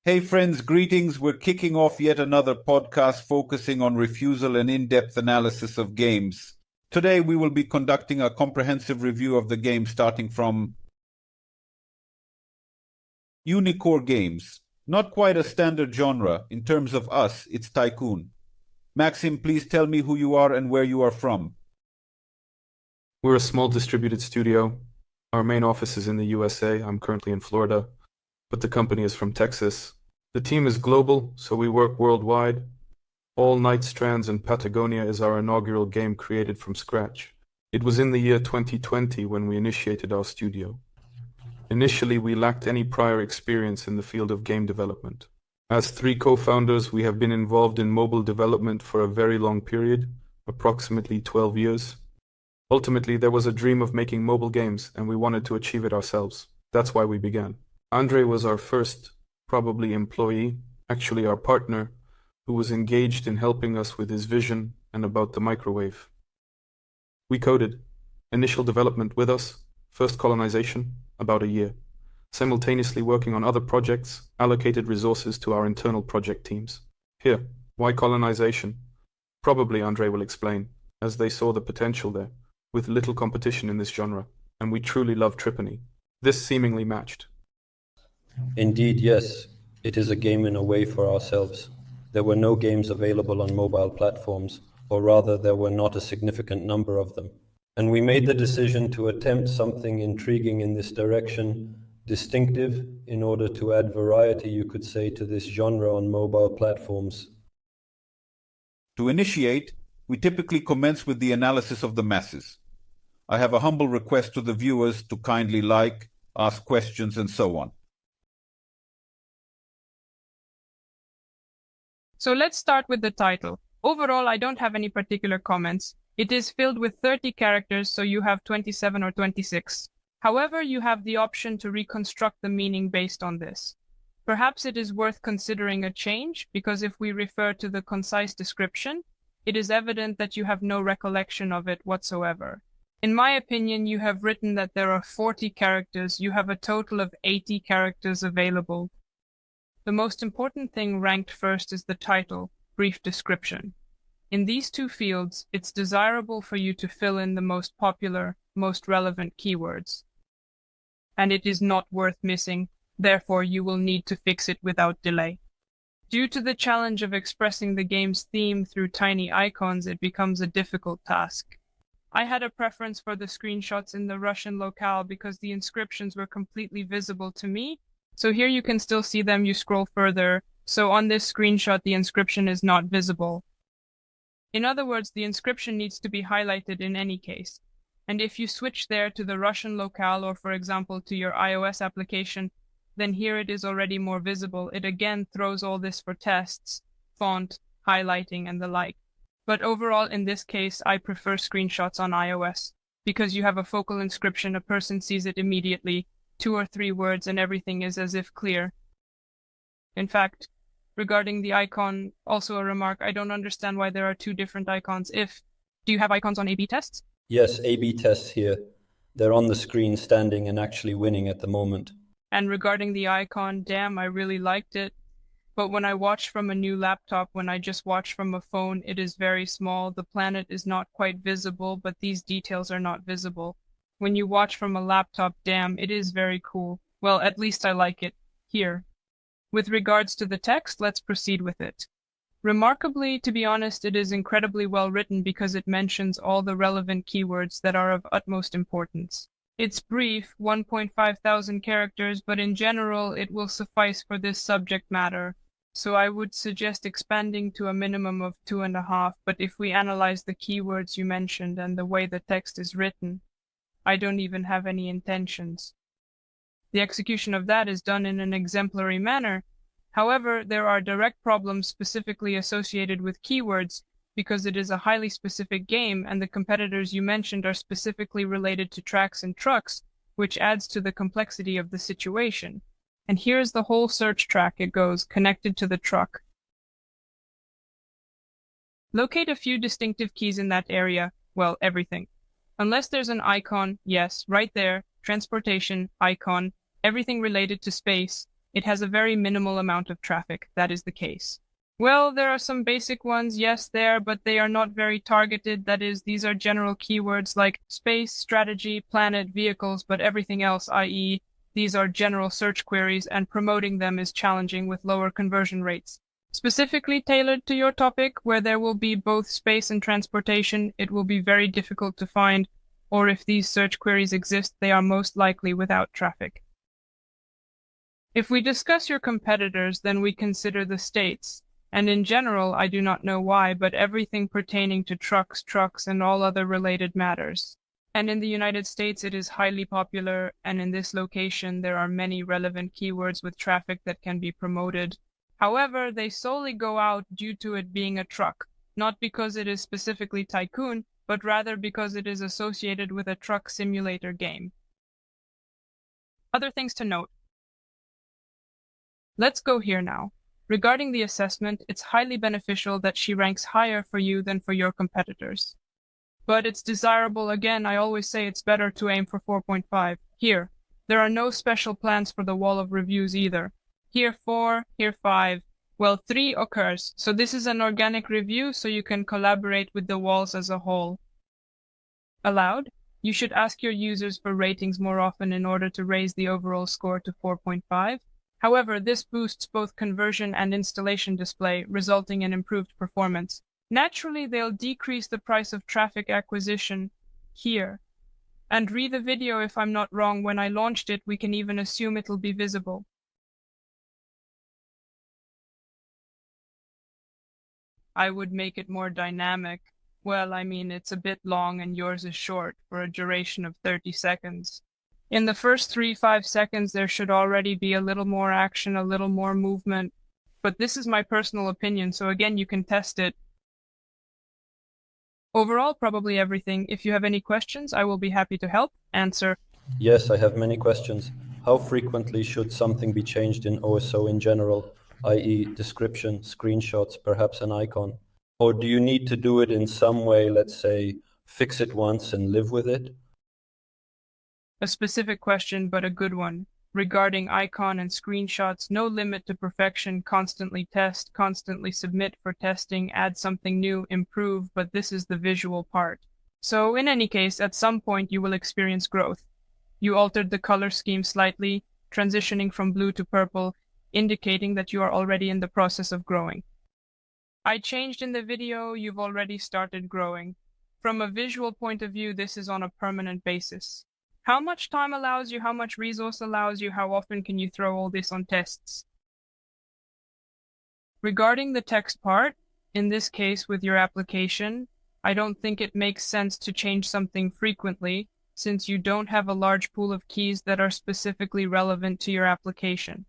Hey friends, greetings. We're kicking off yet another podcast focusing on refusal and in-depth analysis of games. Today we will be conducting a comprehensive review of the game starting from uniQore games. Not quite a standard genre. In terms of us, it's Tycoon. Maxim, please tell me who you are and where you are from. We're a small distributed studio. Our main office is in the USA. I'm currently in Florida, but the company is from Texas. The team is global, so we work worldwide. All Night Strands in Patagonia is our inaugural game created from scratch. It was in the year 2020 when we initiated our studio. Initially, we lacked any prior experience in the field of game development. As 3 co-founders, we have been involved in mobile development for a very long period, approximately 12 years. Ultimately, there was a dream of making mobile games, and we wanted to achieve it ourselves. That's why we began. Andre was our first, probably employee, actually our partner, who was engaged in helping us with his vision and about the microwave. We coded. Initial development with us, first colonization, about a year. Simultaneously working on other projects, allocated resources to our internal project teams. Here, why colonization? Probably Andre will explain, as they saw the potential there, with little competition in this genre, and we truly love Tripany. This seemingly matched. Indeed, yes. It is a game in a way for ourselves. There were no games available on mobile platforms, or rather there were not a significant number of them. And we made the decision to attempt something intriguing in this direction, distinctive, in order to add variety, you could say, to this genre on mobile platforms. To initiate, we typically commence with the analysis of the masses. I have a humble request to the viewers to kindly like, ask questions, and so on. So let's start with the title. Overall, I don't have any particular comments. It is filled with 30 characters, so you have 27 or 26. However, you have the option to reconstruct the meaning based on this. Perhaps it is worth considering a change, because if we refer to the concise description, it is evident that you have no recollection of it whatsoever. In my opinion, you have written that there are 40 characters. You have a total of 80 characters available. The most important thing ranked first is the title, brief description. In these 2 fields, it's desirable for you to fill in the most popular, most relevant keywords. And it is not worth missing, therefore you will need to fix it without delay. Due to the challenge of expressing the game's theme through tiny icons, it becomes a difficult task. I had a preference for the screenshots in the Russian locale because the inscriptions were completely visible to me. So here you can still see them, you scroll further. So on this screenshot, the inscription is not visible. In other words, the inscription needs to be highlighted in any case. And if you switch there to the Russian locale, or for example to your iOS application, then here it is already more visible. It again throws all this for tests, font, highlighting, and the like. But overall, in this case, I prefer screenshots on iOS, because you have a focal inscription, a person sees it immediately, 2 or 3 words, and everything is as if clear. In fact, regarding the icon, also a remark, I don't understand why there are 2 different icons. Do you have icons on A/B tests? Yes, A/B tests here. They're on the screen standing and actually winning at the moment. And regarding the icon, damn, I really liked it. But when I watch from a new laptop, when I just watch from a phone, it is very small. The planet is not quite visible, but these details are not visible. When you watch from a laptop, damn, it is very cool. Well, at least I like it. Here. With regards to the text, let's proceed with it. Remarkably, to be honest, it is incredibly well written because it mentions all the relevant keywords that are of utmost importance. It's brief, 1.5 thousand characters, but in general, it will suffice for this subject matter. So I would suggest expanding to a minimum of 2.5, but if we analyze the keywords you mentioned and the way the text is written, I don't even have any intentions. The execution of that is done in an exemplary manner. However, there are direct problems specifically associated with keywords because it is a highly specific game and the competitors you mentioned are specifically related to tracks and trucks, which adds to the complexity of the situation. And here's the whole search track. It goes connected to the truck. Locate a few distinctive keys in that area. Well, everything. Unless there's an icon, yes, right there, transportation, icon, everything related to space, It has a very minimal amount of traffic. That is the case. Well, there are some basic ones, yes, but they are not very targeted. That is, these are general keywords like space, strategy, planet, vehicles, but everything else, i.e., these are general search queries, and promoting them is challenging with lower conversion rates. Specifically tailored to your topic, where there will be both space and transportation, it will be very difficult to find, or if these search queries exist, they are most likely without traffic. If we discuss your competitors, then we consider the states. And in general, I do not know why, but everything pertaining to trucks, and all other related matters. And in the United States, it is highly popular, and in this location, there are many relevant keywords with traffic that can be promoted. However, they solely go out due to it being a truck, not because it is specifically Tycoon, but rather because it is associated with a truck simulator game. Other things to note. Let's go here now. Regarding the assessment, it's highly beneficial that she ranks higher for you than for your competitors. But it's desirable, again, I always say it's better to aim for 4.5. Here, there are no special plans for the wall of reviews either. Here 4, here 5. Well, 3 occurs, so this is an organic review, so you can collaborate with the walls as a whole. Allowed? You should ask your users for ratings more often in order to raise the overall score to 4.5. However, this boosts both conversion and installation display, resulting in improved performance. Naturally, they'll decrease the price of traffic acquisition here. And read the video if I'm not wrong. When I launched it, we can even assume it'll be visible. I would make it more dynamic. Well, I mean, it's a bit long and yours is short for a duration of 30 seconds. In the first 3-5 seconds, there should already be a little more action, a little more movement. But this is my personal opinion, so again, you can test it. Overall, probably everything. If you have any questions, I will be happy to help, answer. Yes, I have many questions. How frequently should something be changed in ASO in general, i.e. description, screenshots, perhaps an icon? Or do you need to do it in some way, let's say, fix it once and live with it? A specific question, but a good one. Regarding icon and screenshots, no limit to perfection, constantly test, constantly submit for testing, add something new, improve, but this is the visual part. So in any case, at some point you will experience growth. You altered the color scheme slightly, transitioning from blue to purple, indicating that you are already in the process of growing. I changed in the video, you've already started growing. From a visual point of view, this is on a permanent basis. How much time allows you, how much resource allows you, how often can you throw all this on tests? Regarding the text part, in this case with your application, I don't think it makes sense to change something frequently, since you don't have a large pool of keys that are specifically relevant to your application.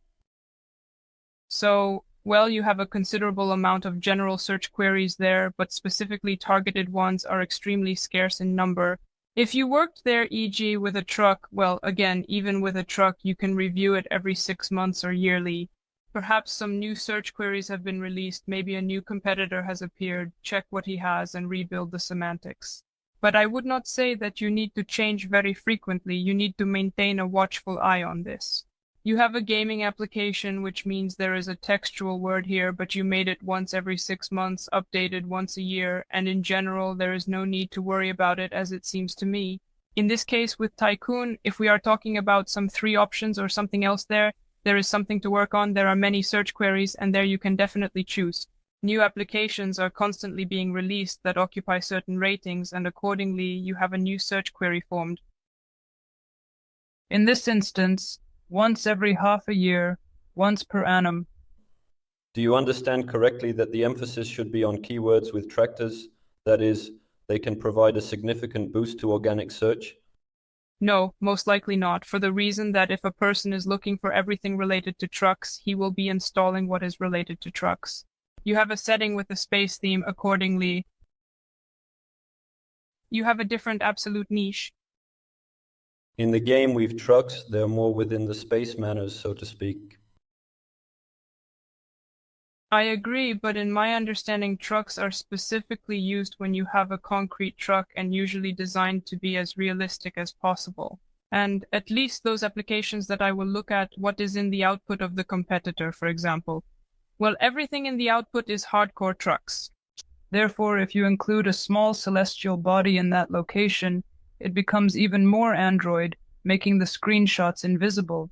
So, well, you have a considerable amount of general search queries there, but specifically targeted ones are extremely scarce in number. If you worked there, e.g. with a truck, well, again, even with a truck, you can review it every 6 months or yearly. Perhaps some new search queries have been released, maybe a new competitor has appeared, check what he has and rebuild the semantics. But I would not say that you need to change very frequently, you need to maintain a watchful eye on this. You have a gaming application, which means there is a textual word here, but you made it once every 6 months, updated once a year, and in general, there is no need to worry about it, as it seems to me. In this case with Tycoon, if we are talking about some 3 options or something else there is something to work on, there are many search queries, and there you can definitely choose. New applications are constantly being released that occupy certain ratings, and accordingly, you have a new search query formed. In this instance, once every half a year, once per annum. Do you understand correctly that the emphasis should be on keywords with tractors? That is, they can provide a significant boost to organic search? No, most likely not, for the reason that if a person is looking for everything related to trucks, he will be installing what is related to trucks. You have a setting with a space theme accordingly. You have a different absolute niche. In the game with trucks, they're more within the space manners, so to speak. I agree, but in my understanding, trucks are specifically used when you have a concrete truck and usually designed to be as realistic as possible. and at least those applications that I will look at what is in the output of the competitor, for example. Well, everything in the output is hardcore trucks. Therefore, if you include a small celestial body in that location, it becomes even more Android, making the screenshots invisible.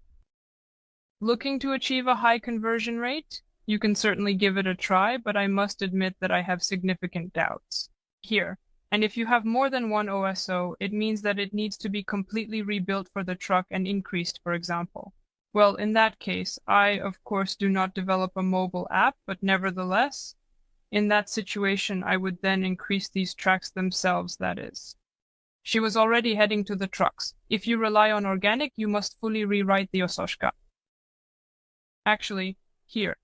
Looking to achieve a high conversion rate? You can certainly give it a try, but I must admit that I have significant doubts. Here. And if you have more than one OSO, it means that it needs to be completely rebuilt for the truck and increased, for example. Well, in that case, I, of course, do not develop a mobile app, but nevertheless, in that situation, I would then increase these tracks themselves, that is. She was already heading to the trucks. If you rely on organic, you must fully rewrite the Ososhka. Actually, here.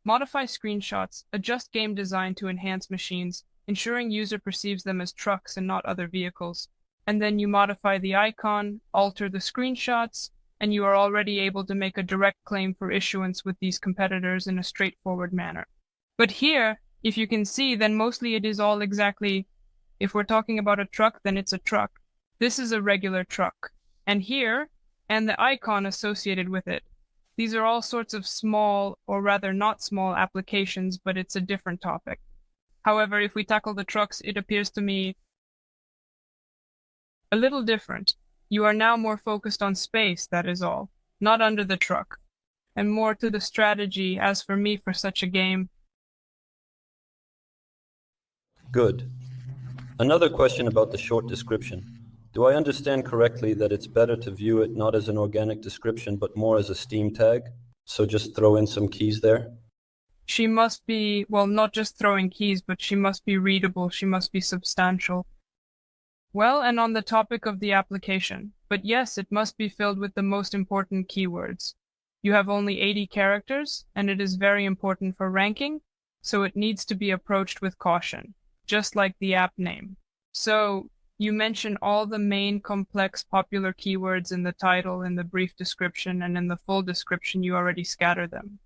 Modify screenshots, adjust game design to enhance machines, ensuring user perceives them as trucks and not other vehicles. And then you modify the icon, alter the screenshots, and you are already able to make a direct claim for issuance with these competitors in a straightforward manner. But here, if you can see, then mostly it is all exactly, if we're talking about a truck, then it's a truck. This is a regular truck. And here, and the icon associated with it. These are all sorts of small, or rather not small applications, but it's a different topic. However, if we tackle the trucks, it appears to me a little different. You are now more focused on space, that is all, not under the truck, and more to the strategy. As for me, for such a game. Good. Another question about the short description. Do I understand correctly that it's better to view it not as an organic description, but more as a Steam tag? So just throw in some keys there? She must be, well, not just throwing keys, but she must be readable, she must be substantial. Well, and on the topic of the application, but yes, it must be filled with the most important keywords. You have only 80 characters, and it is very important for ranking, so it needs to be approached with caution, just like the app name. So, you mention all the main complex popular keywords in the title, in the brief description, and in the full description you already scatter them.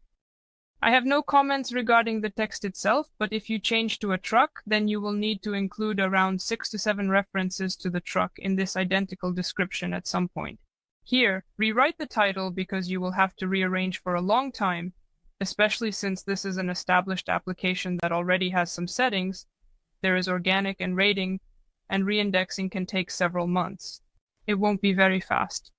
I have no comments regarding the text itself, but if you change to a truck, then you will need to include around 6 to 7 references to the truck in this identical description at some point. Here, rewrite the title because you will have to rearrange for a long time, especially since this is an established application that already has some settings. There is organic and rating, and reindexing can take several months. It won't be very fast.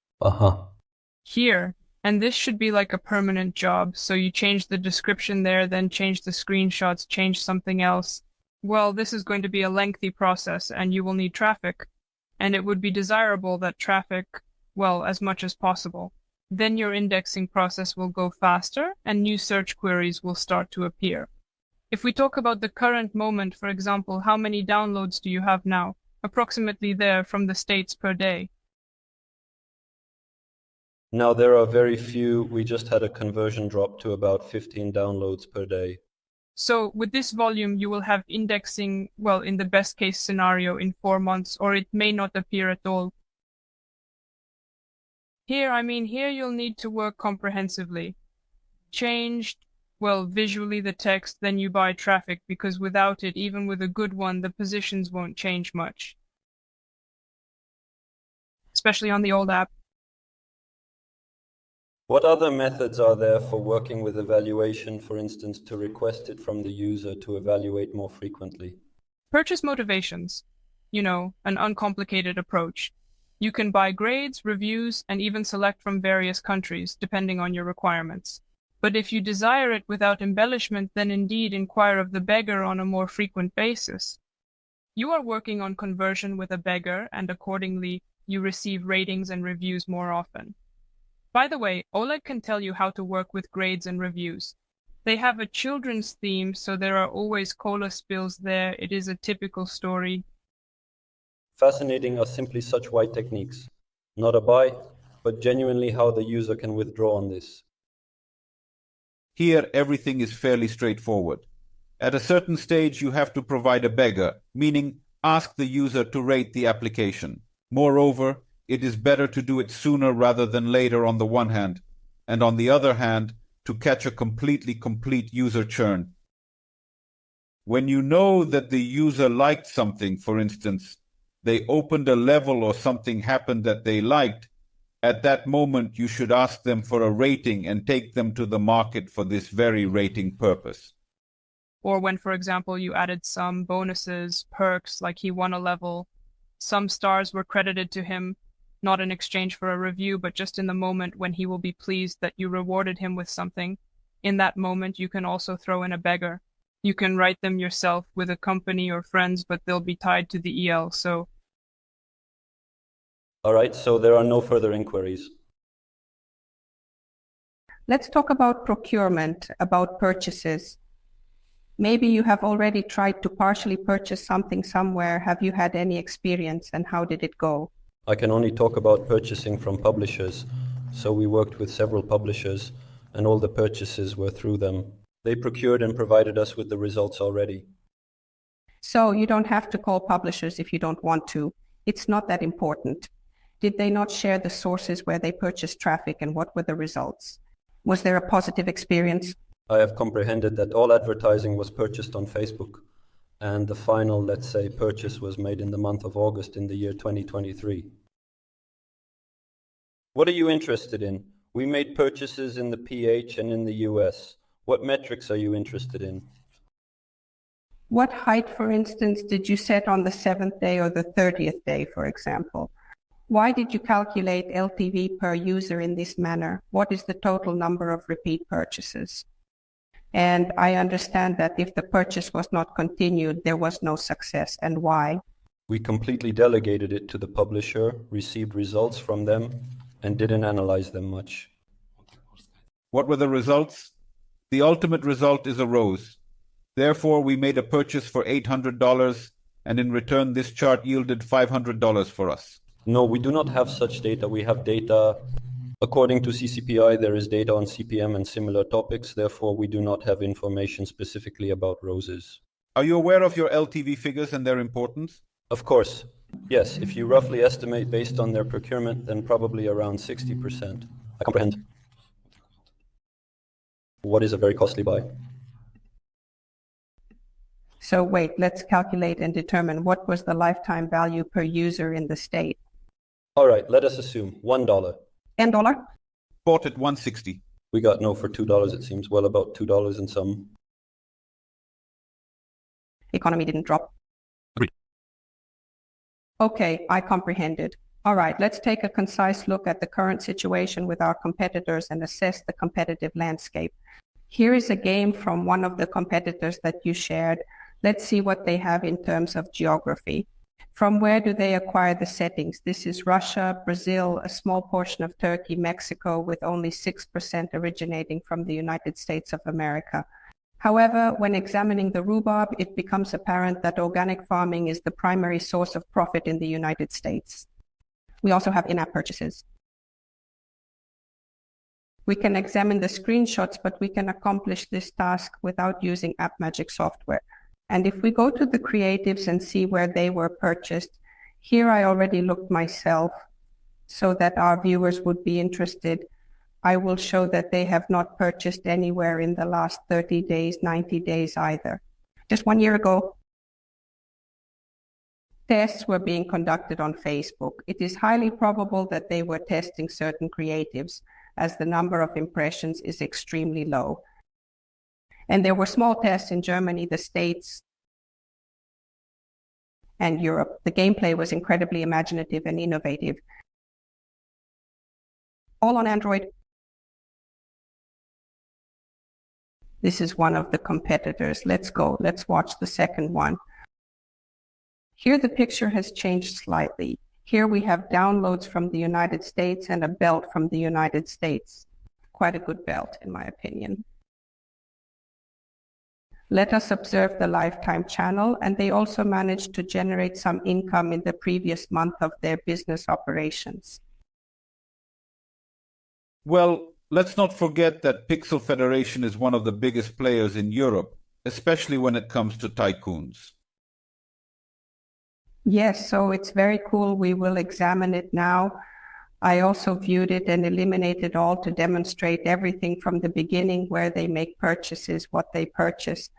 Here, and this should be like a permanent job, so you change the description there, then change the screenshots, change something else. Well, this is going to be a lengthy process, and you will need traffic. And it would be desirable that traffic, well, as much as possible. Then your indexing process will go faster, and new search queries will start to appear. If we talk about the current moment, for example, how many downloads do you have now? Approximately there from the States per day. Now there are very few. We just had a conversion drop to about 15 downloads per day. So with this volume, you will have indexing, well, in the best case scenario in 4 months, or it may not appear at all. Here you'll need to work comprehensively. Changed, well, visually the text, then you buy traffic, because without it, even with a good one, the positions won't change much. Especially on the old app. What other methods are there for working with evaluation, for instance, to request it from the user to evaluate more frequently? Purchase motivations. You know, an uncomplicated approach. You can buy grades, reviews, and even select from various countries, depending on your requirements. But if you desire it without embellishment, then indeed inquire of the beggar on a more frequent basis. You are working on conversion with a beggar, and accordingly, you receive ratings and reviews more often. By the way, Oleg can tell you how to work with grades and reviews. They have a children's theme, so there are always cola spills there. It is a typical story. Fascinating are simply such white techniques. Not a buy, but genuinely how the user can withdraw on this. Here, everything is fairly straightforward. At a certain stage, you have to provide a beggar, meaning ask the user to rate the application. Moreover, it is better to do it sooner rather than later on the one hand, and on the other hand, to catch a complete user churn. When you know that the user liked something, for instance, they opened a level or something happened that they liked, At that moment, you should ask them for a rating and take them to the market for this very rating purpose. Or when, for example, you added some bonuses, perks, like he won a level, some stars were credited to him, not in exchange for a review, but just in the moment when he will be pleased that you rewarded him with something. In that moment, you can also throw in a beggar. You can write them yourself with a company or friends, but they'll be tied to the EL, so... All right, so there are no further inquiries. Let's talk about procurement, about purchases. Maybe you have already tried to partially purchase something somewhere. Have you had any experience and how did it go? I can only talk about purchasing from publishers. So we worked with several publishers and all the purchases were through them. They procured and provided us with the results already. So you don't have to call publishers if you don't want to. It's not that important. Did they not share the sources where they purchased traffic and what were the results? Was there a positive experience? I have comprehended that all advertising was purchased on Facebook, and the final, let's say, purchase was made in the month of August in the year 2023. What are you interested in? We made purchases in the PH and in the US. What metrics are you interested in? What height, for instance, did you set on the 7th day or the 30th day, for example? Why did you calculate LTV per user in this manner? What is the total number of repeat purchases? And I understand that if the purchase was not continued, there was no success. And why? We completely delegated it to the publisher, received results from them, and didn't analyze them much. What were the results? The ultimate result is a rose. Therefore, we made a purchase for $800, and in return, this chart yielded $500 for us. No, we do not have such data. We have data. According to CCPI, there is data on CPM and similar topics. Therefore, we do not have information specifically about roses. Are you aware of your LTV figures and their importance? Of course. Yes, if you roughly estimate based on their procurement, then probably around 60%. I comprehend. What is a very costly buy? So wait, let's calculate and determine what was the lifetime value per user in the state. All right, let us assume $1. $10? Bought at $160. We got no for $2, it seems. Well, about $2 and some. Economy didn't drop. Agreed. Okay, I comprehended. All right, let's take a concise look at the current situation with our competitors and assess the competitive landscape. Here is a game from one of the competitors that you shared. Let's see what they have in terms of geography. From where do they acquire the settings? This is Russia, Brazil, a small portion of Turkey, Mexico, with only 6% originating from the United States of America. However, when examining the rhubarb, it becomes apparent that organic farming is the primary source of profit in the United States. We also have in-app purchases. We can examine the screenshots, but we can accomplish this task without using AppMagic software. And if we go to the creatives and see where they were purchased, here I already looked myself so that our viewers would be interested. I will show that they have not purchased anywhere in the last 30 days, 90 days either. Just 1 year ago, tests were being conducted on Facebook. It is highly probable that they were testing certain creatives, as the number of impressions is extremely low. And there were small tests in Germany, the States, and Europe. The gameplay was incredibly imaginative and innovative. All on Android. This is one of the competitors. Let's go. Let's watch the second one. Here the picture has changed slightly. Here we have downloads from the United States and a belt from the United States. Quite a good belt, in my opinion. Let us observe the lifetime channel, and they also managed to generate some income in the previous month of their business operations. Well, let's not forget that Pixel Federation is one of the biggest players in Europe, especially when it comes to tycoons. Yes, so it's very cool. We will examine it now. I also viewed it and eliminated all to demonstrate everything from the beginning, where they make purchases, what they purchase,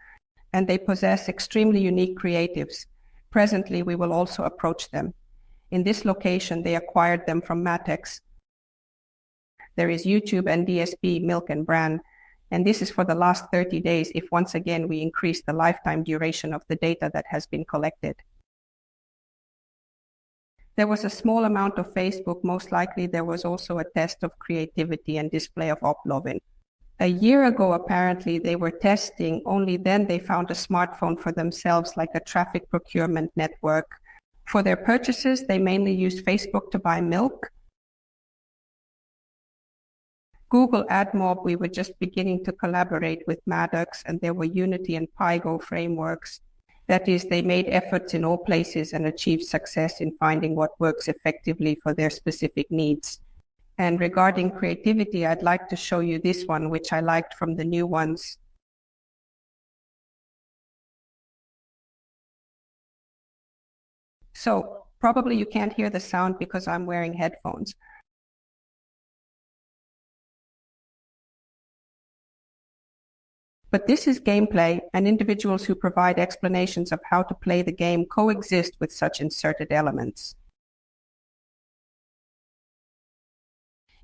and they possess extremely unique creatives. Presently, we will also approach them. In this location, they acquired them from Matex. There is YouTube and DSP, Milk and Bran. And this is for the last 30 days if once again we increase the lifetime duration of the data that has been collected. There was a small amount of Facebook. Most likely there was also a test of creativity and display of Oplovin. A year ago, apparently, they were testing. Only then they found a smartphone for themselves, like a traffic procurement network. For their purchases, they mainly used Facebook to buy milk. Google AdMob, we were just beginning to collaborate with Maddox, and there were Unity and Pygo frameworks. That is, they made efforts in all places and achieved success in finding what works effectively for their specific needs. And regarding creativity, I'd like to show you this one, which I liked from the new ones. So probably you can't hear the sound because I'm wearing headphones. But this is gameplay, and individuals who provide explanations of how to play the game coexist with such inserted elements.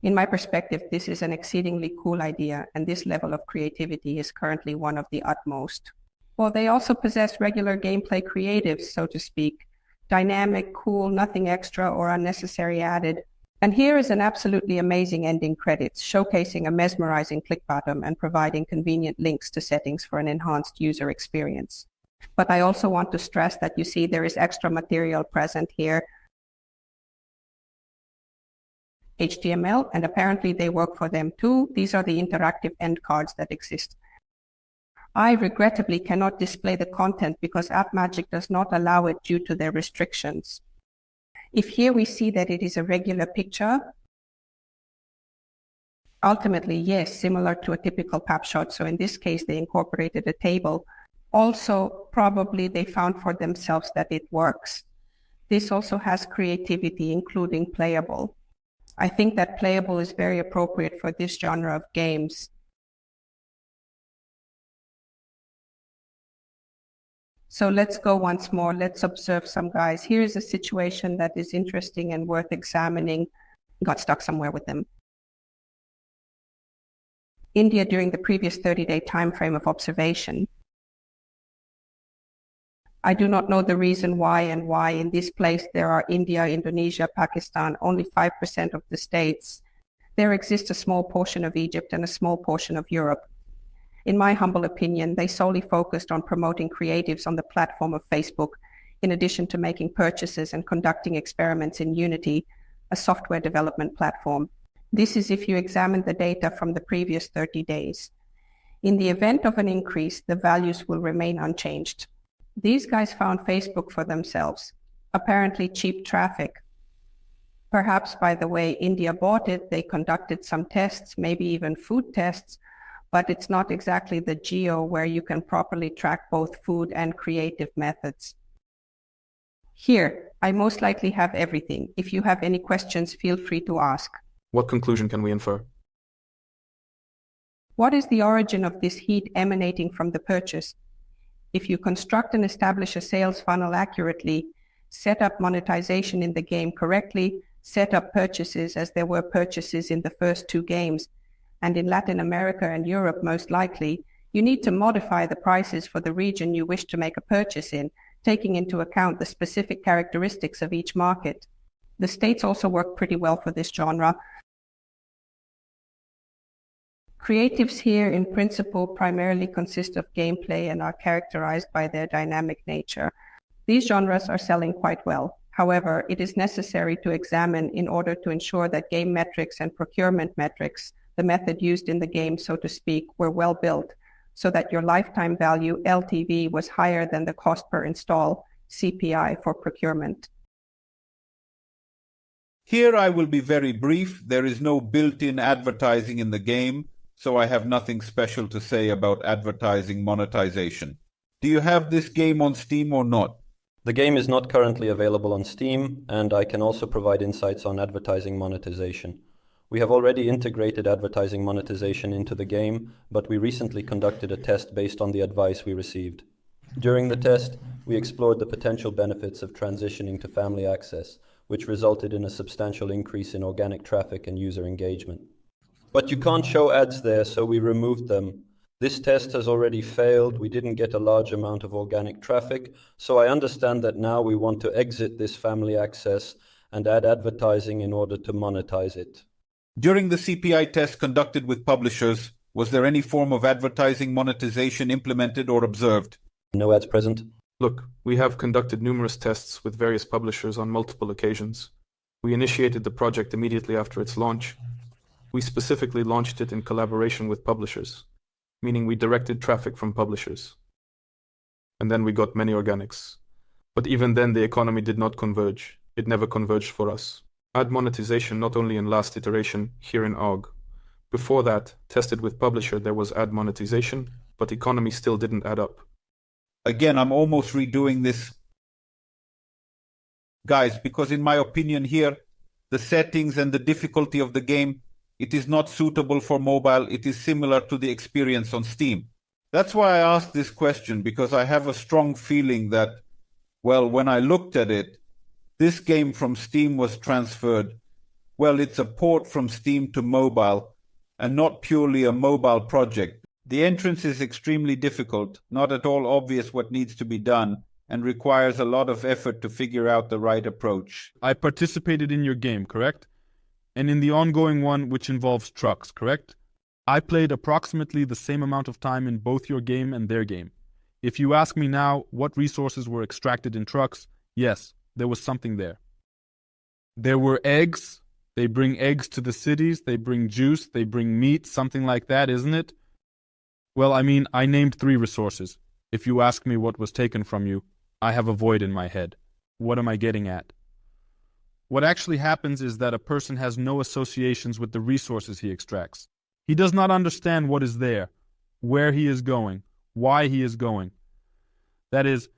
In my perspective, this is an exceedingly cool idea, and this level of creativity is currently one of the utmost. Well, they also possess regular gameplay creatives, so to speak. Dynamic, cool, nothing extra or unnecessary added. And here is an absolutely amazing ending credits, showcasing a mesmerizing click bottom and providing convenient links to settings for an enhanced user experience. But I also want to stress that you see there is extra material present here. HTML, and apparently they work for them too. These are the interactive end cards that exist. I regrettably cannot display the content because AppMagic does not allow it due to their restrictions. If here we see that it is a regular picture, ultimately, yes, similar to a typical PapShot. So in this case, they incorporated a table. Also, probably they found for themselves that it works. This also has creativity, including playable. I think that playable is very appropriate for this genre of games. So let's go once more. Let's observe some guys. Here is a situation that is interesting and worth examining. Got stuck somewhere with them. India during the previous 30-day time frame of observation. I do not know the reason why and why in this place there are India, Indonesia, Pakistan, only 5% of the states. There exists a small portion of Egypt and a small portion of Europe. In my humble opinion, they solely focused on promoting creatives on the platform of Facebook, in addition to making purchases and conducting experiments in Unity, a software development platform. This is if you examine the data from the previous 30 days. In the event of an increase, the values will remain unchanged. These guys found Facebook for themselves, apparently cheap traffic. Perhaps, by the way, India bought it, they conducted some tests, maybe even food tests, but it's not exactly the geo where you can properly track both food and creative methods. Here, I most likely have everything. If you have any questions, feel free to ask. What conclusion can we infer? What is the origin of this heat emanating from the purchase? If you construct and establish a sales funnel accurately, set up monetization in the game correctly, set up purchases as there were purchases in the first two games, and in Latin America and Europe most likely, you need to modify the prices for the region you wish to make a purchase in, taking into account the specific characteristics of each market. The states also work pretty well for this genre. Creatives here in principle primarily consist of gameplay and are characterized by their dynamic nature. These genres are selling quite well. However, it is necessary to examine in order to ensure that game metrics and procurement metrics, the method used in the game, so to speak, were well built, so that your lifetime value, LTV, was higher than the cost per install, CPI, for procurement. Here I will be very brief. There is no built-in advertising in the game, so I have nothing special to say about advertising monetization. Do you have this game on Steam or not? The game is not currently available on Steam, and I can also provide insights on advertising monetization. We have already integrated advertising monetization into the game, but we recently conducted a test based on the advice we received. During the test, we explored the potential benefits of transitioning to family access, which resulted in a substantial increase in organic traffic and user engagement. But you can't show ads there, so we removed them. This test has already failed, we didn't get a large amount of organic traffic, so I understand that now we want to exit this family access and add advertising in order to monetize it. During the CPI test conducted with publishers, was there any form of advertising monetization implemented or observed? No ads present. Look, we have conducted numerous tests with various publishers on multiple occasions. We initiated the project immediately after its launch. We specifically launched it in collaboration with publishers, meaning we directed traffic from publishers. And then we got many organics. But even then the economy did not converge. It never converged for us. Ad monetization not only in last iteration, here in AUG. Before that, tested with publisher, there was ad monetization, but economy still didn't add up. Again, I'm almost redoing this, guys, because in my opinion here, the settings and the difficulty of the game, it is not suitable for mobile. It is similar to the experience on Steam. That's why I asked this question, because I have a strong feeling that, well, when I looked at it, this game from Steam was transferred. Well, it's a port from Steam to mobile, and not purely a mobile project. The entrance is extremely difficult, not at all obvious what needs to be done, and requires a lot of effort to figure out the right approach. I participated in your game, correct? And in the ongoing one, which involves trucks, correct? I played approximately the same amount of time in both your game and their game. If you ask me now what resources were extracted in trucks, yes, there was something there. There were eggs. They bring eggs to the cities. They bring juice. They bring meat, something like that, isn't it? Well, I mean, I named 3 resources. If you ask me what was taken from you, I have a void in my head. What am I getting at? What actually happens is that a person has no associations with the resources he extracts. He does not understand what is there, where he is going, why he is going. That is,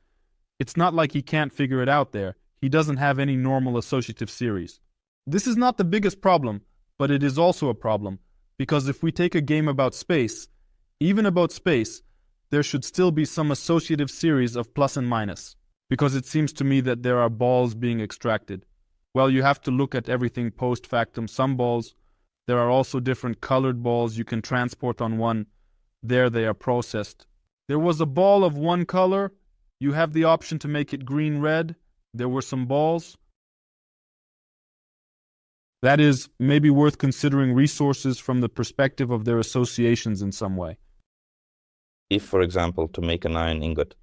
it's not like he can't figure it out there. He doesn't have any normal associative series. This is not the biggest problem, but it is also a problem, because if we take a game about space, even about space, there should still be some associative series of plus and minus, because it seems to me that there are balls being extracted. Well, you have to look at everything post factum. Some balls, there are also different colored balls you can transport on one. There they are processed. There was a ball of one color. You have the option to make it green-red. There were some balls. That is maybe worth considering resources from the perspective of their associations in some way. If, for example, to make an iron ingot,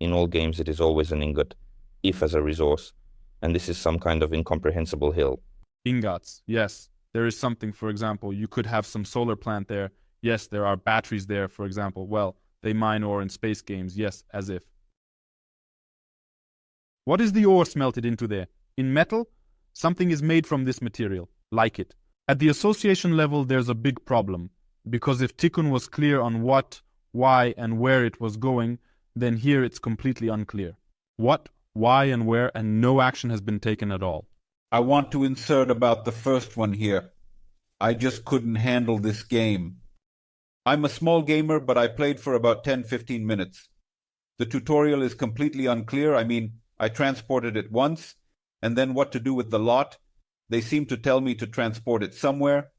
in all games it is always an ingot, if as a resource, and this is some kind of incomprehensible hill. Ingots, yes. There is something, for example, you could have some solar plant there. Yes, there are batteries there, for example. Well, they mine ore in space games, yes, as if. What is the ore smelted into there? In metal? Something is made from this material, like it. At the association level, there's a big problem, because if Tycoon was clear on what, why, and where it was going, then here it's completely unclear. What, why, and where, and no action has been taken at all. I want to insert about the first one here. I just couldn't handle this game. I'm a small gamer, but I played for about 10-15 minutes. The tutorial is completely unclear. I mean, I transported it once, and then what to do with the lot. They seem to tell me to transport it somewhere,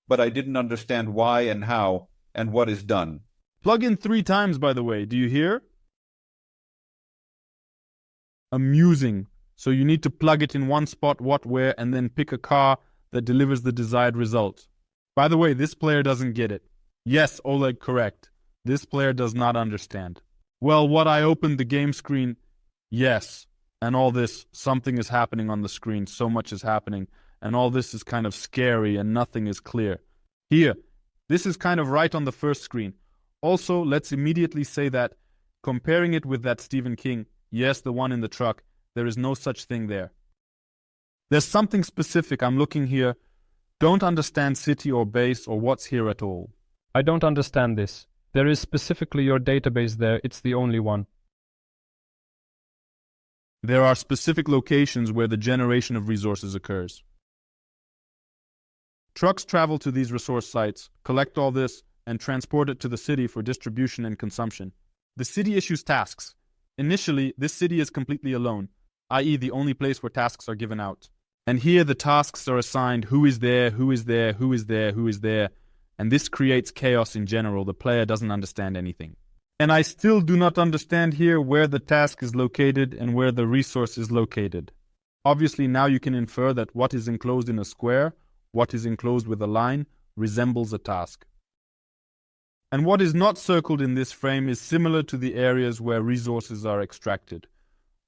but I didn't understand why and how, and what is done. Plug in 3 times, by the way. Do you hear? Amusing. So you need to plug it in one spot, what, where, and then pick a car that delivers the desired result. By the way, this player doesn't get it. Yes, Oleg, correct. This player does not understand. Well, what I opened the game screen, yes. And all this, something is happening on the screen, so much is happening, and all this is kind of scary and nothing is clear. Here, this is kind of right on the first screen. Also, let's immediately say that, comparing it with that Stephen King, yes, the one in the truck, there is no such thing there. There's something specific, I'm looking here. Don't understand city or base or what's here at all. I don't understand this. There is specifically your database there, it's the only one. There are specific locations where the generation of resources occurs. Trucks travel to these resource sites, collect all this, and transport it to the city for distribution and consumption. The city issues tasks. Initially, this city is completely alone, i.e. the only place where tasks are given out. And here the tasks are assigned who is there, who is there, who is there, who is there. and this creates chaos in general. The player doesn't understand anything. And I still do not understand here where the task is located and where the resource is located. Obviously, now you can infer that what is enclosed in a square, what is enclosed with a line, resembles a task. And what is not circled in this frame is similar to the areas where resources are extracted.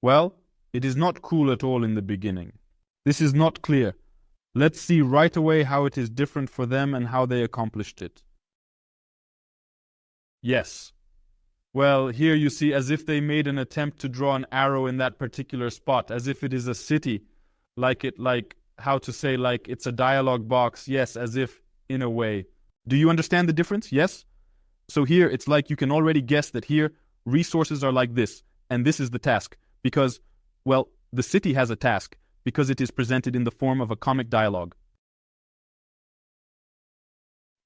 Well, it is not cool at all in the beginning. This is not clear. Let's see right away how it is different for them and how they accomplished it. Yes. Well, here you see as if they made an attempt to draw an arrow in that particular spot, as if it is a city, like it's a dialogue box, yes, as if in a way. Do you understand the difference? Yes? So here it's like you can already guess that here resources are like this, and this is the task, because, well, the city has a task, because it is presented in the form of a comic dialogue.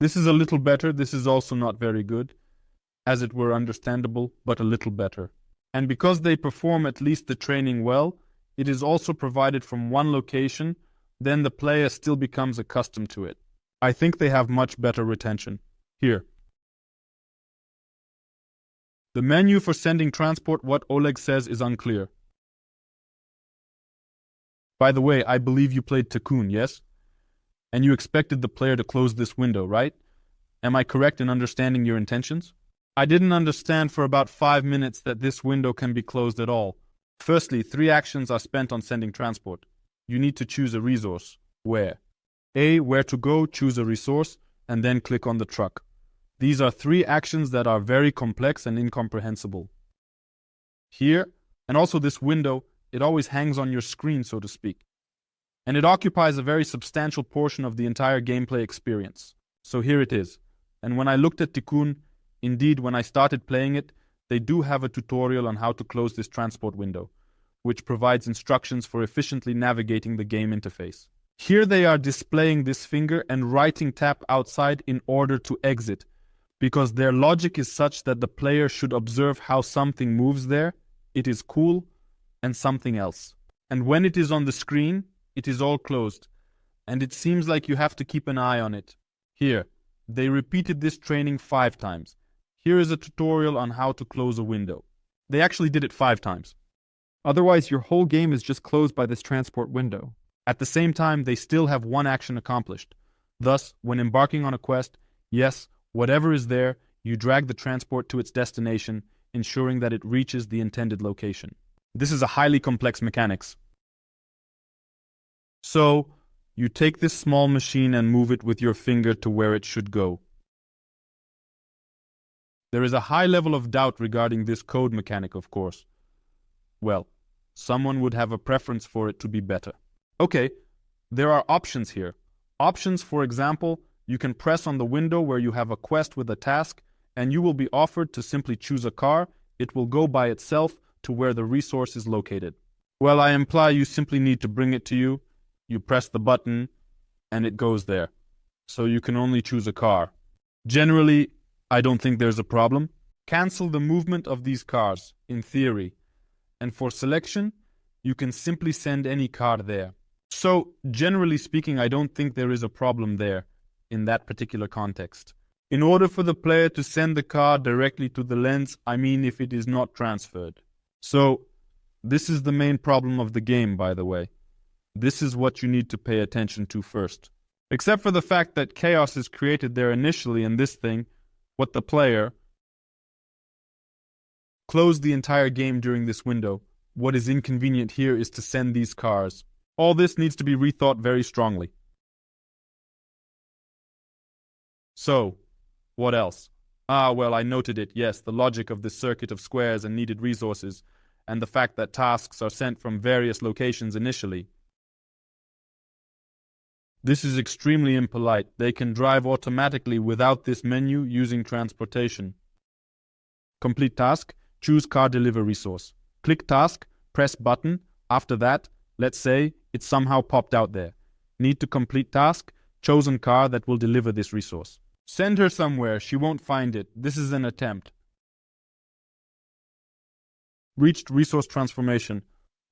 This is a little better, this is also not very good. As it were understandable, but a little better. And because they perform at least the training well, it is also provided from one location, then the player still becomes accustomed to it. I think they have much better retention. Here. The menu for sending transport, what Oleg says, is unclear. By the way, I believe you played Tycoon, yes? And you expected the player to close this window, right? Am I correct in understanding your intentions? I didn't understand for about 5 minutes that this window can be closed at all. Firstly, 3 actions are spent on sending transport. You need to choose a resource. Where? A. Where to go, choose a resource, and then click on the truck. These are 3 actions that are very complex and incomprehensible. Here, and also this window, it always hangs on your screen, so to speak. And it occupies a very substantial portion of the entire gameplay experience. So here it is. And when I looked at Tycoon, indeed, when I started playing it, they do have a tutorial on how to close this transport window, which provides instructions for efficiently navigating the game interface. Here they are displaying this finger and writing tap outside in order to exit, because their logic is such that the player should observe how something moves there, it is cool, and something else. And when it is on the screen, it is all closed, and it seems like you have to keep an eye on it. Here, they repeated this training 5 times. Here is a tutorial on how to close a window. They actually did it 5 times. Otherwise, your whole game is just closed by this transport window. At the same time, they still have 1 action accomplished. Thus, when embarking on a quest, yes, whatever is there, you drag the transport to its destination, ensuring that it reaches the intended location. This is a highly complex mechanics. So, you take this small machine and move it with your finger to where it should go. There is a high level of doubt regarding this code mechanic, of course. Well, someone would have a preference for it to be better. Okay, there are options here. Options, for example, you can press on the window where you have a quest with a task, and you will be offered to simply choose a car. It will go by itself to where the resource is located. Well, I imply you simply need to bring it to you. You press the button, and it goes there. So you can only choose a car. Generally, I don't think there's a problem. Cancel the movement of these cars, in theory. And for selection, you can simply send any car there. So, generally speaking, I don't think there is a problem there, in that particular context. In order for the player to send the car directly to the lens, I mean if it is not transferred. So, this is the main problem of the game, by the way. This is what you need to pay attention to first. Except for the fact that chaos is created there initially in this thing, what the player closed the entire game during this window. What is inconvenient here is to send these cars. All this needs to be rethought very strongly. So, what else? Well, I noted it, yes, the logic of this circuit of squares and needed resources, and the fact that tasks are sent from various locations initially. This is extremely impolite. They can drive automatically without this menu using transportation. Complete task, choose car deliver resource. Click task, press button. After that, let's say it somehow popped out there. Need to complete task, chosen car that will deliver this resource. Send her somewhere, she won't find it. This is an attempt. Reached resource transformation.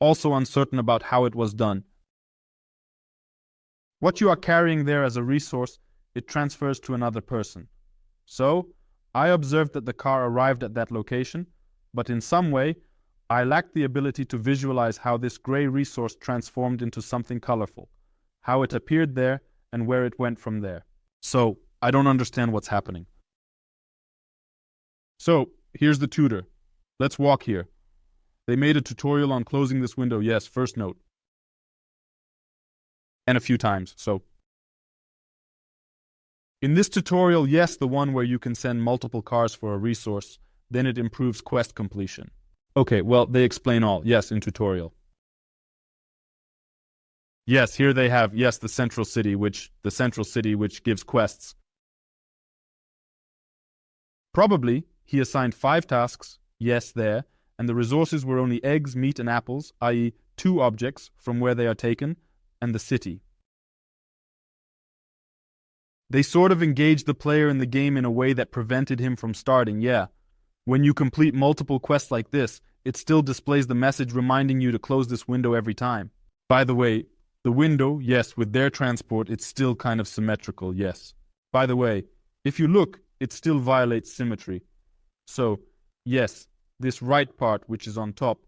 Also uncertain about how it was done. What you are carrying there as a resource it transfers to another person. So, I observed that the car arrived at that location, but in some way, I lacked the ability to visualize how this gray resource transformed into something colorful, how it appeared there, and where it went from there. So, I don't understand what's happening. So, here's the tutor. Let's walk here. They made a tutorial on closing this window, yes, first note. And a few times, so. In this tutorial, yes, the one where you can send multiple cars for a resource, then it improves quest completion. Okay, well, they explain all, yes, in tutorial. Yes, here they have, yes, the central city which gives quests. Probably, he assigned 5 tasks, yes, there, and the resources were only eggs, meat, and apples, i.e. 2 objects from where they are taken, and the city. They sort of engaged the player in the game in a way that prevented him from starting, yeah. When you complete multiple quests like this, it still displays the message reminding you to close this window every time. By the way, the window, yes, with their transport, it's still kind of symmetrical, yes. By the way, if you look, it still violates symmetry. So, yes, this right part, which is on top,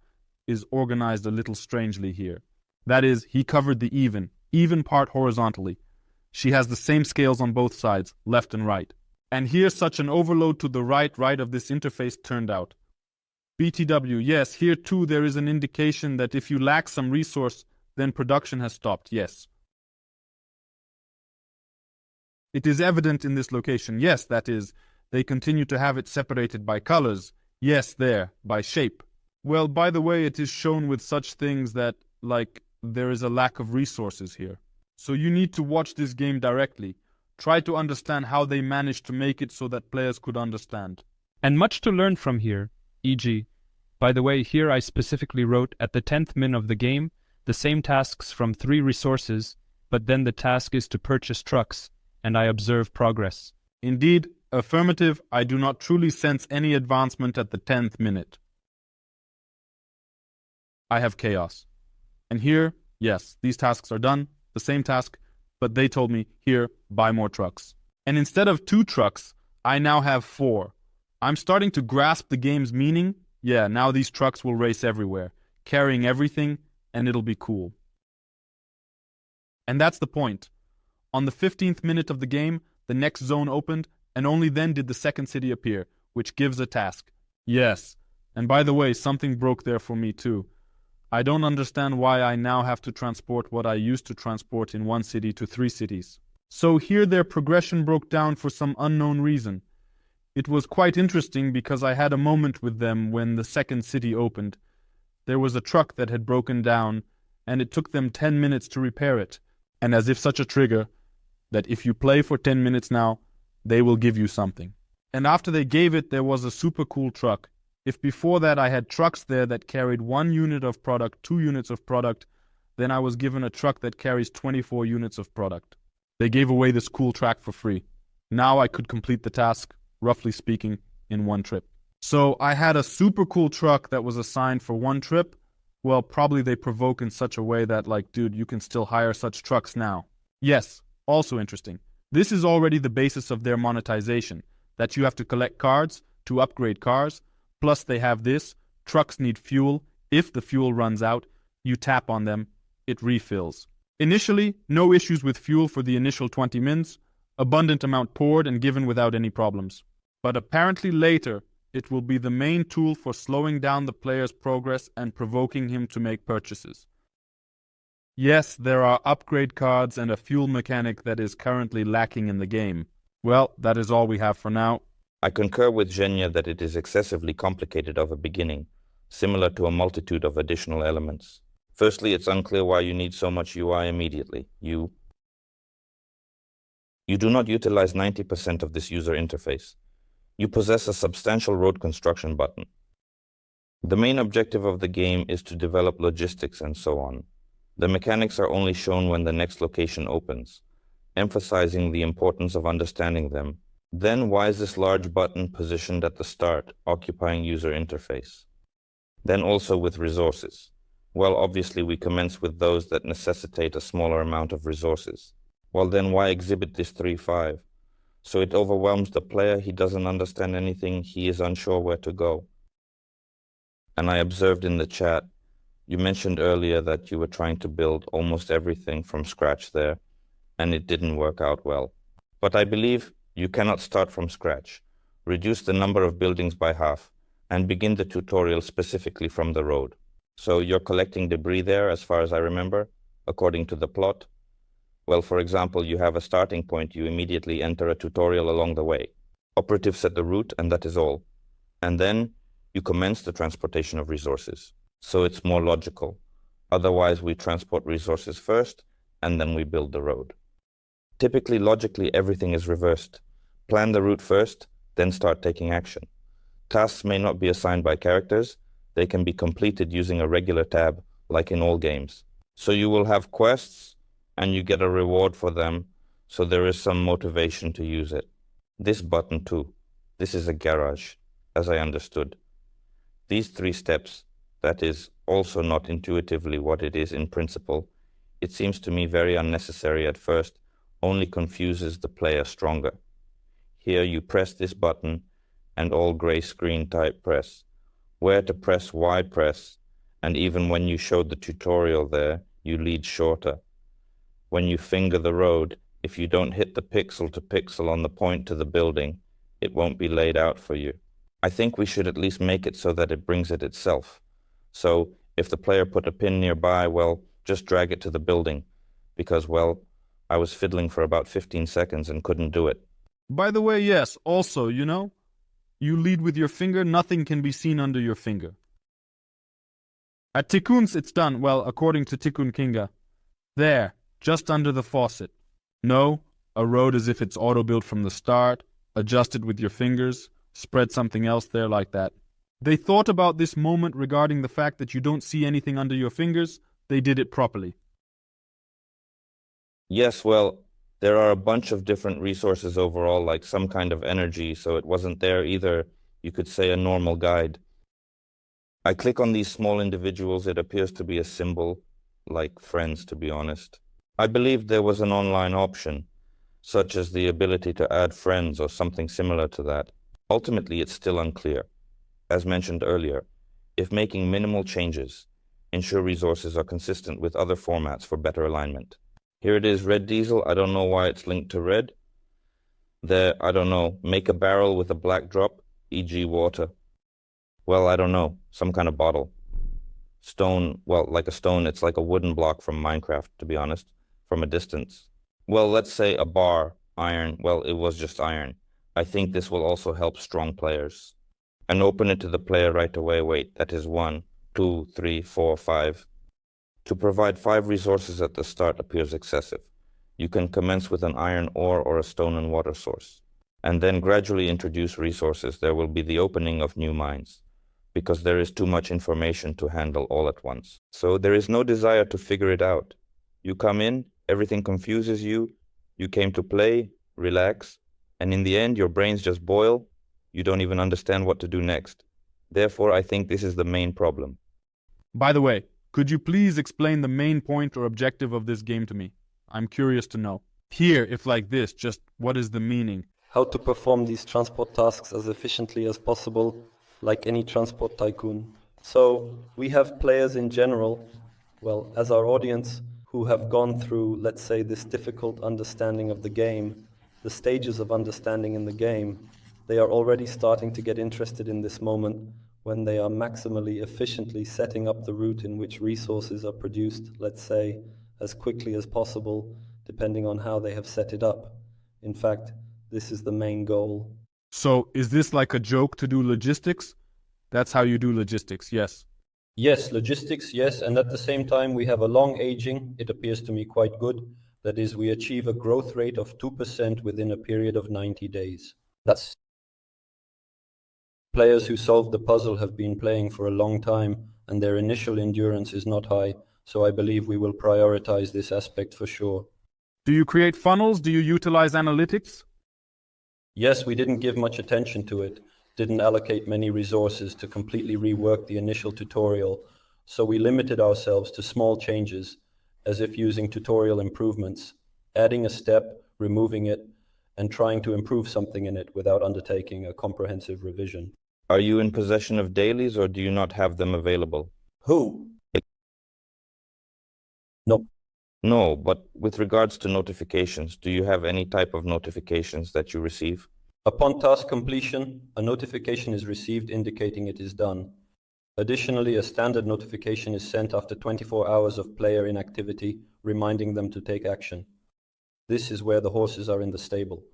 is organized a little strangely here. That is, he covered the even part horizontally. She has the same scales on both sides, left and right. And here such an overload to the right of this interface turned out. BTW, yes, here too there is an indication that if you lack some resource, then production has stopped, yes. It is evident in this location, yes, that is, they continue to have it separated by colors, yes, there, by shape. Well, by the way, it is shown with such things that, like, there is a lack of resources here. So you need to watch this game directly. Try to understand how they managed to make it so that players could understand. And much to learn from here, e.g. By the way, here I specifically wrote at the 10th min of the game, the same tasks from 3 resources, but then the task is to purchase trucks, and I observe progress. Indeed, affirmative, I do not truly sense any advancement at the 10th minute. I have chaos. And here, yes, these tasks are done, the same task, but they told me, here, buy more trucks. And instead of 2 trucks, I now have 4. I'm starting to grasp the game's meaning. Yeah, now these trucks will race everywhere, carrying everything, and it'll be cool. And that's the point. On the 15th minute of the game, the next zone opened, and only then did the second city appear, which gives a task. Yes, and by the way, something broke there for me too. I don't understand why I now have to transport what I used to transport in 1 city to 3 cities. So here their progression broke down for some unknown reason. It was quite interesting because I had a moment with them when the second city opened. There was a truck that had broken down, and it took them 10 minutes to repair it. And as if such a trigger, that if you play for 10 minutes now, they will give you something. And after they gave it, there was a super cool truck. If before that I had trucks there that carried 1 unit of product, 2 units of product, then I was given a truck that carries 24 units of product. They gave away this cool track for free. Now I could complete the task, roughly speaking, in 1 trip. So I had a super cool truck that was assigned for 1 trip. Well, probably they provoke in such a way that, like, dude, you can still hire such trucks now. Yes, also interesting. This is already the basis of their monetization, that you have to collect cards to upgrade cars. Plus they have this, trucks need fuel. If the fuel runs out, you tap on them, it refills. Initially, no issues with fuel for the initial 20 mins, abundant amount poured and given without any problems. But apparently later, it will be the main tool for slowing down the player's progress and provoking him to make purchases. Yes, there are upgrade cards and a fuel mechanic that is currently lacking in the game. Well, that is all we have for now. I concur with Zhenya that it is excessively complicated of a beginning, similar to a multitude of additional elements. Firstly, it's unclear why you need so much UI immediately. You do not utilize 90% of this user interface. You possess a substantial road construction button. The main objective of the game is to develop logistics and so on. The mechanics are only shown when the next location opens, emphasizing the importance of understanding them. Then why is this large button positioned at the start, occupying user interface? Then also with resources. Well, obviously we commence with those that necessitate a smaller amount of resources. Well, then why exhibit this 3-5? So it overwhelms the player, he doesn't understand anything, he is unsure where to go. And I observed in the chat, you mentioned earlier that you were trying to build almost everything from scratch there, and it didn't work out well. But I believe you cannot start from scratch. Reduce the number of buildings by half, and begin the tutorial specifically from the road. So you're collecting debris there, as far as I remember, according to the plot. Well, for example, you have a starting point, you immediately enter a tutorial along the way. Operatives set the route, and that is all. And then you commence the transportation of resources. So it's more logical. Otherwise, we transport resources first, and then we build the road. Typically, logically, everything is reversed. Plan the route first, then start taking action. Tasks may not be assigned by characters, they can be completed using a regular tab, like in all games. So you will have quests, and you get a reward for them, so there is some motivation to use it. This button too, this is a garage, as I understood. These 3 steps, that is also not intuitively what it is in principle, it seems to me very unnecessary at first, only confuses the player stronger. Here you press this button, and all gray screen type press. Where to press, why press, and even when you showed the tutorial there, you lead shorter. When you finger the road, if you don't hit the pixel to pixel on the point to the building, it won't be laid out for you. I think we should at least make it so that it brings it itself. So if the player put a pin nearby, well, just drag it to the building, because, well, I was fiddling for about 15 seconds and couldn't do it. By the way, yes, also, you lead with your finger, nothing can be seen under your finger. At Tycoons, it's done, well, according to Tycoon Kinga. There, just under the faucet. No, a road as if it's auto-built from the start, adjust it with your fingers, spread something else there like that. They thought about this moment regarding the fact that you don't see anything under your fingers, they did it properly. Yes, well, there are a bunch of different resources overall, like some kind of energy, so it wasn't there either, you could say, a normal guide. I click on these small individuals, it appears to be a symbol, like friends, to be honest. I believed there was an online option, such as the ability to add friends or something similar to that. Ultimately, it's still unclear. As mentioned earlier, if making minimal changes, ensure resources are consistent with other formats for better alignment. Here it is, red diesel. I don't know why it's linked to red. There, I don't know, make a barrel with a black drop, e.g. water. Well, I don't know, some kind of bottle. Stone, well, like a stone, it's like a wooden block from Minecraft, to be honest, from a distance. Well, let's say a bar, iron, well, it was just iron. I think this will also help strong players. And open it to the player right away. Wait, that is 1, 2, 3, 4, 5. To provide 5 resources at the start appears excessive. You can commence with an iron ore or a stone and water source, and then gradually introduce resources. There will be the opening of new mines, because there is too much information to handle all at once. So there is no desire to figure it out. You come in, everything confuses you, you came to play, relax, and in the end your brains just boil, you don't even understand what to do next. Therefore, I think this is the main problem. By the way, could you please explain the main point or objective of this game to me? I'm curious to know. Here, if like this, just what is the meaning? How to perform these transport tasks as efficiently as possible, like any transport tycoon. So, we have players in general, well, as our audience, who have gone through, let's say, this difficult understanding of the game, the stages of understanding in the game. They are already starting to get interested in this moment when they are maximally efficiently setting up the route in which resources are produced, let's say, as quickly as possible, depending on how they have set it up. In fact, this is the main goal. So, is this like a joke to do logistics? That's how you do logistics, yes. Yes, logistics, yes, and at the same time we have a long aging, it appears to me quite good. That is, we achieve a growth rate of 2% within a period of 90 days. That's players who solve the puzzle have been playing for a long time, and their initial endurance is not high, so I believe we will prioritize this aspect for sure. Do you create funnels? Do you utilize analytics? Yes, we didn't give much attention to it, didn't allocate many resources to completely rework the initial tutorial, so we limited ourselves to small changes, as if using tutorial improvements. adding a step, removing it, and trying to improve something in it without undertaking a comprehensive revision. Are you in possession of dailies or do you not have them available? Who? No. No, but with regards to notifications, do you have any type of notifications that you receive? Upon task completion, a notification is received indicating it is done. Additionally, a standard notification is sent after 24 hours of player inactivity, reminding them to take action. This is where the horses are in the stable.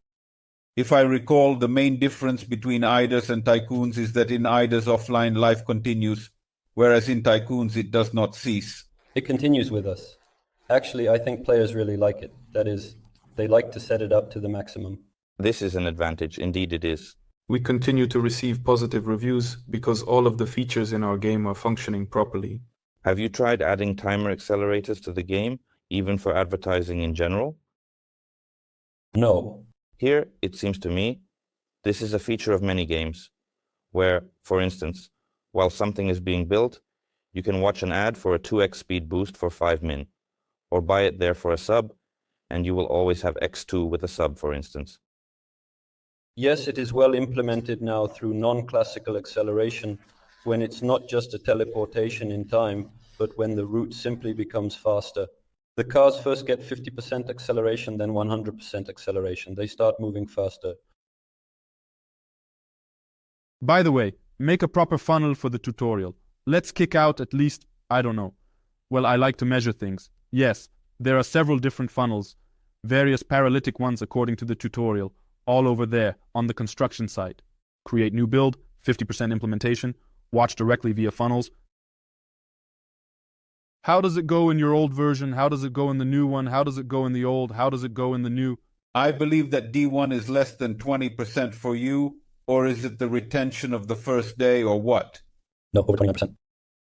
If I recall, the main difference between IDAs and Tycoons is that in IDAs offline life continues, whereas in Tycoons it does not cease. It continues with us. Actually, I think players really like it. That is, they like to set it up to the maximum. This is an advantage, indeed it is. We continue to receive positive reviews because all of the features in our game are functioning properly. Have you tried adding timer accelerators to the game, even for advertising in general? No. Here, it seems to me, this is a feature of many games, where, for instance, while something is being built, you can watch an ad for a 2x speed boost for 5 min, or buy it there for a sub, and you will always have x2 with a sub, for instance. Yes, it is well implemented now through non-classical acceleration, when it's not just a teleportation in time, but when the route simply becomes faster. The cars first get 50% acceleration, then 100% acceleration. They start moving faster. By the way, make a proper funnel for the tutorial. Let's kick out at least, I don't know. Well, I like to measure things. Yes, there are several different funnels, various paralytic ones according to the tutorial, all over there on the construction site. Create new build, 50% implementation, watch directly via funnels. How does it go in your old version? How does it go in the new one? How does it go in the old? How does it go in the new? I believe that D1 is less than 20% for you, or is it the retention of the first day, or what? No, over 29%.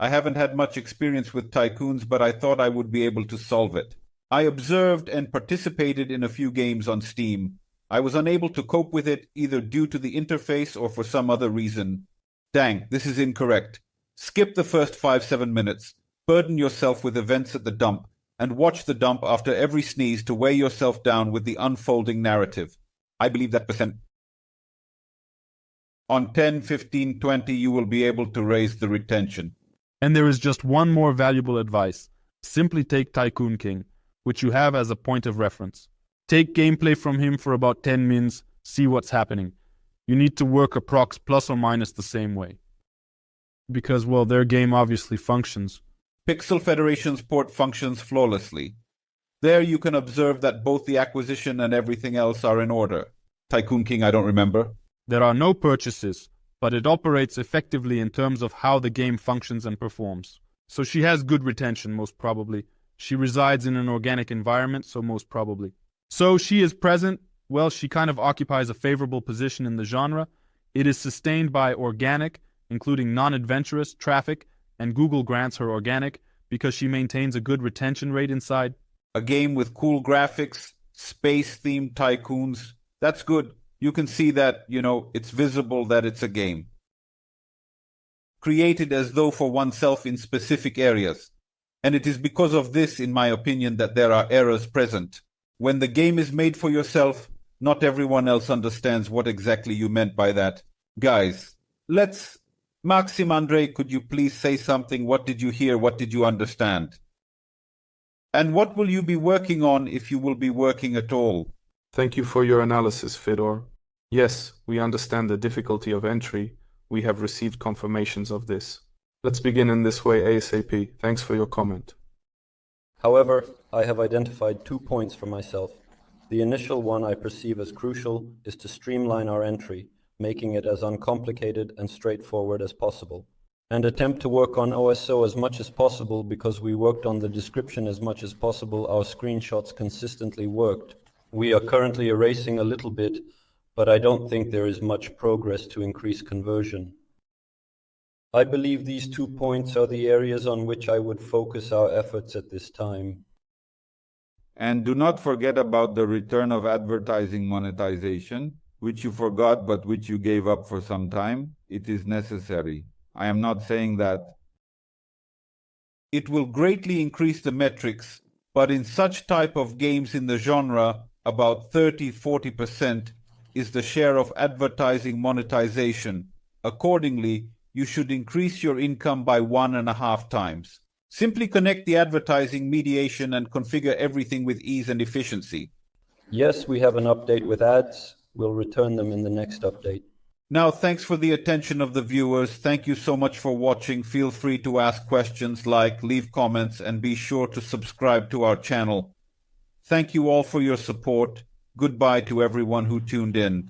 I haven't had much experience with Tycoons, but I thought I would be able to solve it. I observed and participated in a few games on Steam. I was unable to cope with it either due to the interface or for some other reason. Dang, this is incorrect. Skip the first 5-7 minutes. Burden yourself with events at the dump, and watch the dump after every sneeze to weigh yourself down with the unfolding narrative. I believe that percent. On 10, 15, 20, you will be able to raise the retention. And there is just one more valuable advice. Simply take Tycoon King, which you have as a point of reference. Take gameplay from him for about 10 mins, see what's happening. You need to work approx plus or minus the same way. Because, well, their game obviously functions. Pixel Federation's port functions flawlessly. There you can observe that both the acquisition and everything else are in order. Tycoon King, I don't remember. There are no purchases, but it operates effectively in terms of how the game functions and performs. So she has good retention, most probably. She resides in an organic environment, so most probably. So she is present. Well, she kind of occupies a favorable position in the genre. It is sustained by organic, including non-adventurous, traffic, and Google grants her organic because she maintains a good retention rate inside. A game with cool graphics, space-themed tycoons. That's good. You can see that, it's visible that it's a game. Created as though for oneself in specific areas. And it is because of this, in my opinion, that there are errors present. When the game is made for yourself, not everyone else understands what exactly you meant by that. Guys, Maxim Andre, could you please say something? What did you hear? What did you understand? And what will you be working on if you will be working at all? Thank you for your analysis, Fedor. Yes, we understand the difficulty of entry. We have received confirmations of this. Let's begin in this way ASAP. Thanks for your comment. However, I have identified 2 points for myself. The initial one I perceive as crucial is to streamline our entry, making it as uncomplicated and straightforward as possible, and attempt to work on OSO as much as possible. Because we worked on the description as much as possible, our screenshots consistently worked. We are currently erasing a little bit, but I don't think there is much progress to increase conversion. I believe these 2 points are the areas on which I would focus our efforts at this time. And do not forget about the return of advertising monetization, which you forgot but which you gave up for some time. It is necessary. I am not saying that. It will greatly increase the metrics But in such type of games in the genre, about 30–40% is the share of advertising monetization. Accordingly, you should increase your income by 1.5 times. Simply connect the advertising, mediation, and configure everything with ease and efficiency. Yes, we have an update with ads. We'll return them in the next update. Now, thanks for the attention of the viewers. Thank you so much for watching. Feel free to ask questions, leave comments, and be sure to subscribe to our channel. Thank you all for your support. Goodbye to everyone who tuned in.